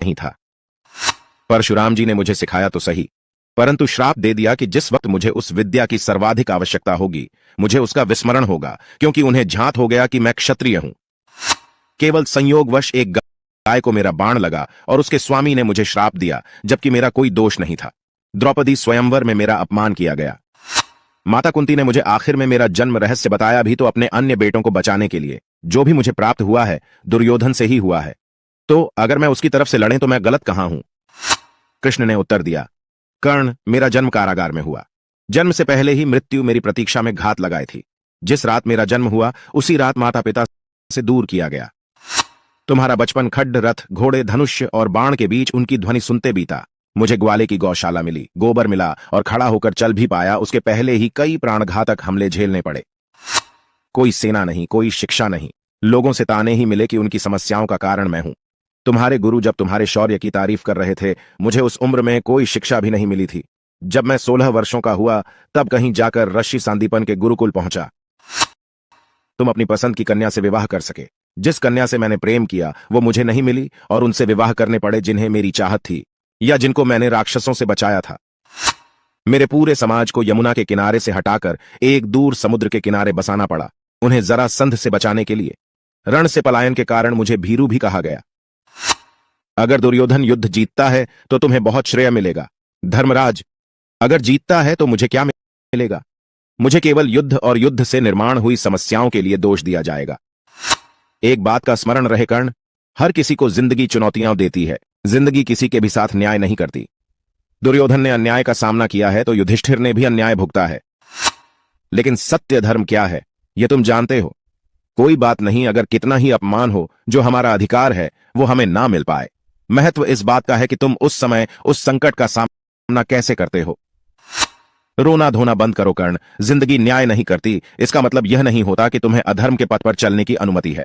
नहीं था। परशुराम जी ने मुझे सिखाया तो सही, परंतु श्राप दे दिया कि जिस वक्त मुझे उस विद्या की सर्वाधिक आवश्यकता होगी, मुझे उसका विस्मरण होगा, क्योंकि उन्हें झांत हो गया कि मैं क्षत्रिय हूं। केवल संयोगवश एक गाय को मेरा बाण लगा और उसके स्वामी ने मुझे श्राप दिया, जबकि मेरा कोई दोष नहीं था। द्रौपदी स्वयंवर में मेरा अपमान किया गया। माता कुंती ने मुझे आखिर में मेरा जन्म रहस्य बताया भी तो अपने अन्य बेटों को बचाने के लिए। जो भी मुझे प्राप्त हुआ है दुर्योधन से ही हुआ है, तो अगर मैं उसकी तरफ से लड़ें तो मैं गलत कहां हूं? कृष्ण ने उत्तर दिया, कर्ण, मेरा जन्म कारागार में हुआ। जन्म से पहले ही मृत्यु मेरी प्रतीक्षा में घात लगाई थी। जिस रात मेरा जन्म हुआ उसी रात माता पिता से दूर किया गया। तुम्हारा बचपन खड्ड, रथ, घोड़े, धनुष्य और बाण के बीच उनकी ध्वनि सुनते बीता। मुझे ग्वाले की गौशाला मिली, गोबर मिला और खड़ा होकर चल भी पाया। उसके पहले ही कई प्राणघातक हमले झेलने पड़े। कोई सेना नहीं, कोई शिक्षा नहीं, लोगों से ताने ही मिले कि उनकी समस्याओं का कारण मैं हूं। तुम्हारे गुरु जब तुम्हारे शौर्य की तारीफ कर रहे थे, मुझे उस उम्र में कोई शिक्षा भी नहीं मिली थी। जब मैं 16 वर्षों का हुआ तब कहीं जाकर ऋषि सांदीपन के गुरुकुल पहुंचा। तुम अपनी पसंद की कन्या से विवाह कर सके। जिस कन्या से मैंने प्रेम किया वो मुझे नहीं मिली और उनसे विवाह करने पड़े जिन्हें मेरी चाहत थी या जिनको मैंने राक्षसों से बचाया था। मेरे पूरे समाज को यमुना के किनारे से हटाकर एक दूर समुद्र के किनारे बसाना पड़ा, उन्हें जरासंध से बचाने के लिए। रण से पलायन के कारण मुझे भीरू भी कहा गया। अगर दुर्योधन युद्ध जीतता है तो तुम्हें बहुत श्रेय मिलेगा। धर्मराज, अगर जीतता है तो मुझे क्या मिलेगा? मुझे केवल युद्ध और युद्ध से निर्माण हुई समस्याओं के लिए दोष दिया जाएगा। एक बात का स्मरण रहे कर्ण, हर किसी को जिंदगी चुनौतियां देती है, जिंदगी किसी के भी साथ न्याय नहीं करती। दुर्योधन ने अन्याय का सामना किया है तो युधिष्ठिर ने भी अन्याय भुगता है। लेकिन सत्य धर्म क्या है यह तुम जानते हो। कोई बात नहीं, अगर कितना ही अपमान हो, जो हमारा अधिकार है वो हमें ना मिल पाए। महत्व इस बात का है कि तुम उस समय उस संकट का सामना कैसे करते हो। रोना धोना बंद करो कर्ण। जिंदगी न्याय नहीं करती, इसका मतलब यह नहीं होता कि तुम्हें अधर्म के पथ पर चलने की अनुमति है।